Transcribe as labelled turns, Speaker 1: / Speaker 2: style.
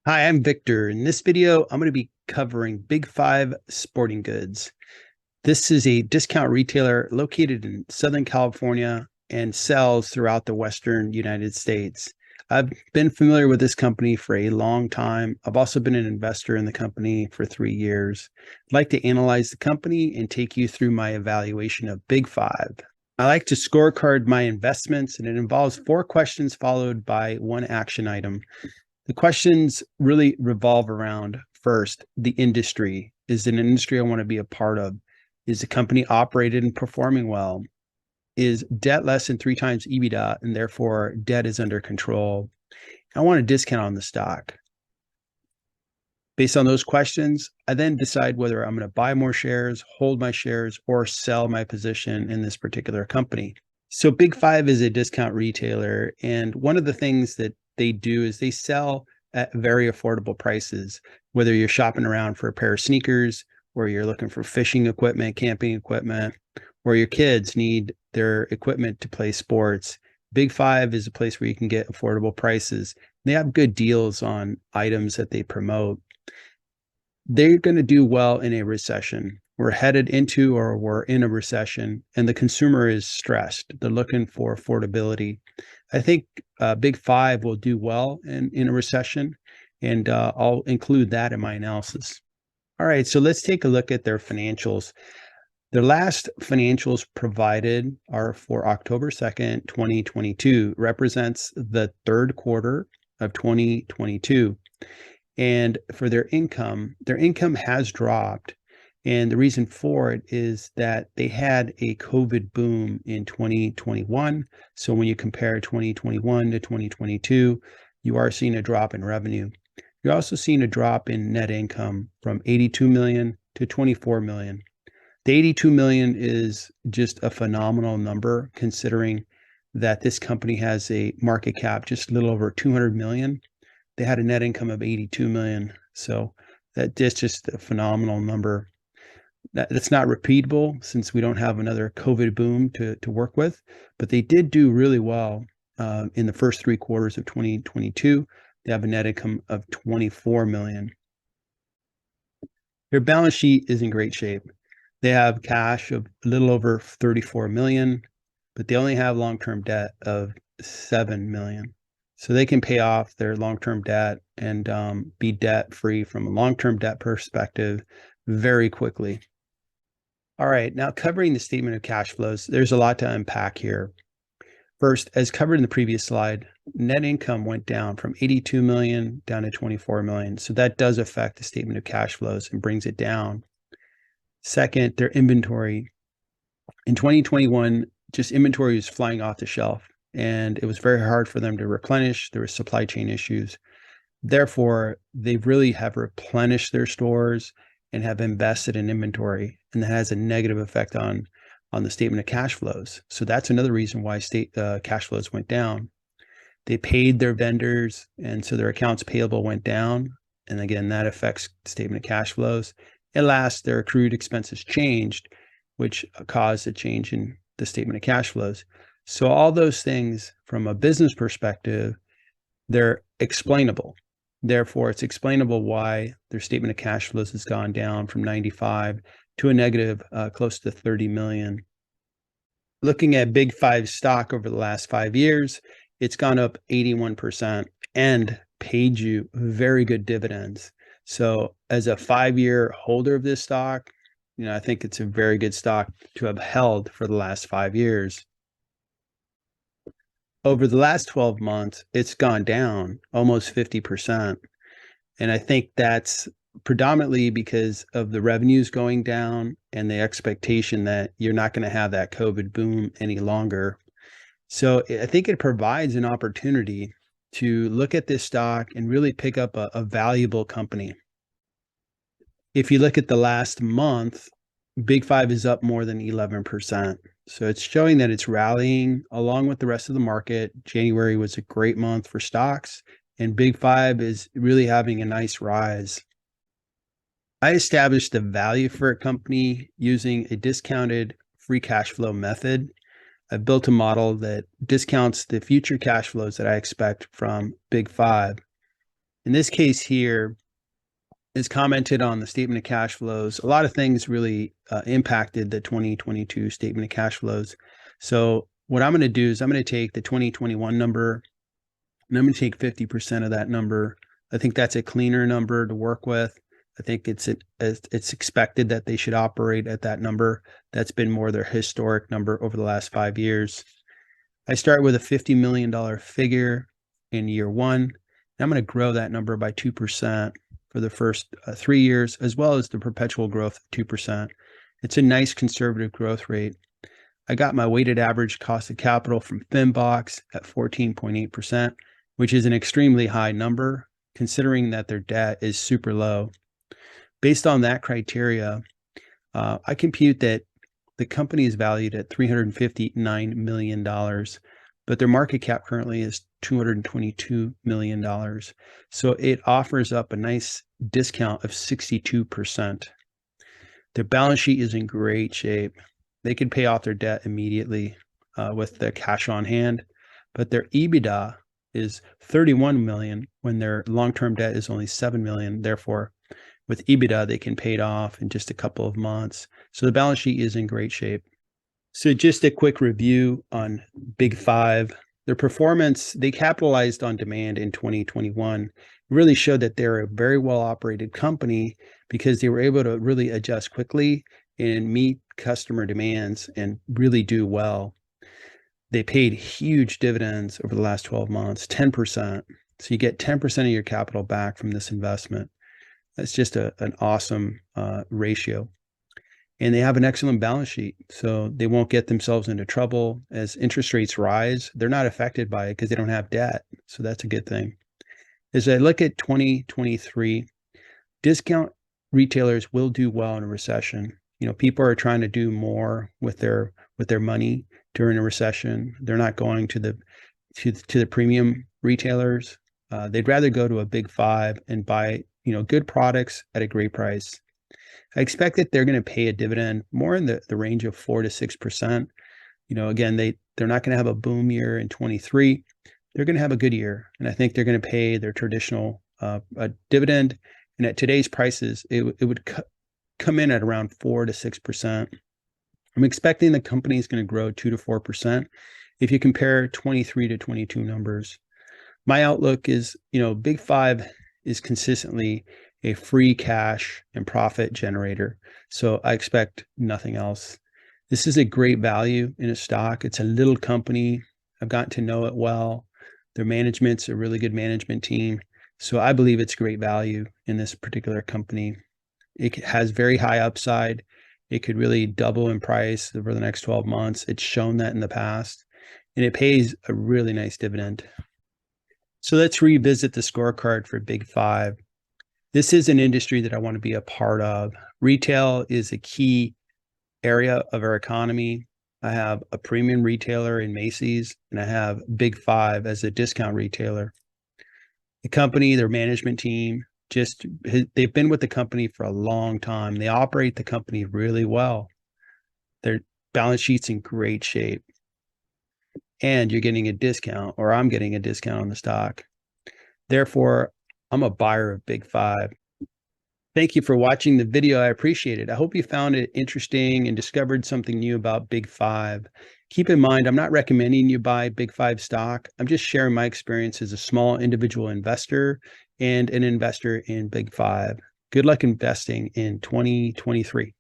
Speaker 1: Hi, I'm Victor. In this video, I'm going to be covering Big Five Sporting Goods. This is a discount retailer located in Southern California and sells throughout the Western United States. I've been familiar with this company for a long time. I've also been an investor in the company for 3 years. I'd like to analyze the company and take you through my evaluation of Big Five. I like to scorecard my investments, and it involves 4 questions followed by one action item. The questions really revolve around first, the industry. Is it an industry I want to be a part of? Is the company operated and performing well? Is debt less than 3 times EBITDA and therefore debt is under control? I want a discount on the stock. Based on those questions, I then decide whether I'm going to buy more shares, hold my shares, or sell my position in this particular company. So Big Five is a discount retailer, and one of the things that they do is they sell at very affordable prices, whether you're shopping around for a pair of sneakers, or you're looking for fishing equipment, camping equipment, or your kids need their equipment to play sports. Big Five is a place where you can get affordable prices. They have good deals on items that they promote. They're going to do well in a recession. We're headed into or we're in a recession, and the consumer is stressed. They're looking for affordability. I think Big Five will do well in a recession, and I'll include that in my analysis. All right, so let's take a look at their financials. Their last financials provided are for October 2nd, 2022, represents the third quarter of 2022. And for their income has dropped. And the reason for it is that they had a COVID boom in 2021. So when you compare 2021 to 2022, you are seeing a drop in revenue. You're also seeing a drop in net income from 82 million to 24 million. The 82 million is just a phenomenal number considering that this company has a market cap just a little over 200 million. They had a net income of 82 million. So that's just a phenomenal number. That's not repeatable since we don't have another COVID boom to work with, but they did do really well in the first 3 quarters of 2022. They have a net income of 24 million. Their balance sheet is in great shape. They have cash of a little over 34 million, but they only have long-term debt of 7 million. So they can pay off their long-term debt and be debt-free from a long-term debt perspective very quickly. All right, now covering the statement of cash flows, there's a lot to unpack here. First, as covered in the previous slide, net income went down from 82 million down to 24 million. So that does affect the statement of cash flows and brings it down. Second, their inventory. In 2021, just inventory was flying off the shelf, and it was very hard for them to replenish. There were supply chain issues. Therefore, they really have replenished their stores and have invested in inventory, and that has a negative effect on the statement of cash flows. So that's another reason why cash flows went down. They paid their vendors, and so their accounts payable went down, and again, that affects the statement of cash flows. And last, their accrued expenses changed, which caused a change in the statement of cash flows. So all those things from a business perspective, they're explainable. Therefore, it's explainable why their statement of cash flows has gone down from 95 to a negative close to 30 million. Looking at Big Five stock over the last 5 years, it's gone up 81% and paid you very good dividends. So as a 5-year holder of this stock, I think it's a very good stock to have held for the last 5 years. Over the last 12 months, it's gone down almost 50%. And I think that's predominantly because of the revenues going down and the expectation that you're not going to have that COVID boom any longer. So I think it provides an opportunity to look at this stock and really pick up a valuable company. If you look at the last month, Big Five is up more than 11%. So it's showing that it's rallying along with the rest of the market. January was a great month for stocks, and Big Five is really having a nice rise. I established the value for a company using a discounted free cash flow method. I've built a model that discounts the future cash flows that I expect from Big Five. In this case here, is commented on the statement of cash flows. A lot of things really impacted the 2022 statement of cash flows. So what I'm going to do is I'm going to take the 2021 number and I'm going to take 50% of that number. I think that's a cleaner number to work with. I think it's expected that they should operate at that number. That's been more their historic number over the last 5 years. I start with a $50 million figure in year one. And I'm going to grow that number by 2% for the first 3 years, as well as the perpetual growth of 2%. It's a nice conservative growth rate. I got my weighted average cost of capital from Finbox at 14.8%, which is an extremely high number, considering that their debt is super low. Based on that criteria, I compute that the company is valued at $359 million, but their market cap currently is $222 million. So it offers up a nice discount of 62%. Their balance sheet is in great shape. They could pay off their debt immediately with the cash on hand, but their EBITDA is 31 million when their long-term debt is only 7 million. Therefore, with EBITDA, they can pay it off in just a couple of months. So the balance sheet is in great shape. So just a quick review on Big Five. Their performance, they capitalized on demand in 2021. It really showed that they're a very well-operated company because they were able to really adjust quickly and meet customer demands and really do well. They paid huge dividends over the last 12 months, 10%. So you get 10% of your capital back from this investment. That's just an awesome ratio. And they have an excellent balance sheet, so they won't get themselves into trouble. As interest rates rise, they're not affected by it because they don't have debt. So that's a good thing. As I look at 2023, discount retailers will do well in a recession. You know, people are trying to do more with their money during a recession. They're not going to the premium retailers. They'd rather go to a Big Five and buy, you know, good products at a great price. I expect that they're going to pay a dividend more in the range of 4 to 6%. You know, again, they're not going to have a boom year in 23. They're going to have a good year, and I think they're going to pay their traditional dividend. And at today's prices, it would come in at around 4 to 6%. I'm expecting the company is going to grow 2 to 4% if you compare 23 to 22 numbers. My outlook is, you know, Big Five is consistently a free cash and profit generator. So I expect nothing else. This is a great value in a stock. It's a little company. I've gotten to know it well. Their management's a really good management team. So I believe it's great value in this particular company. It has very high upside. It could really double in price over the next 12 months. It's shown that in the past, and it pays a really nice dividend. So let's revisit the scorecard for Big Five. This is an industry that I want to be a part of. Retail is a key area of our economy. I have a premium retailer in Macy's, and I have Big Five as a discount retailer. The company, their management team, they've been with the company for a long time. They operate the company really well. Their balance sheet's in great shape. And you're getting a discount, or I'm getting a discount on the stock. Therefore, I'm a buyer of Big Five. Thank you for watching the video. I appreciate it. I hope you found it interesting and discovered something new about Big Five. Keep in mind, I'm not recommending you buy Big Five stock. I'm just sharing my experience as a small individual investor and an investor in Big Five. Good luck investing in 2023.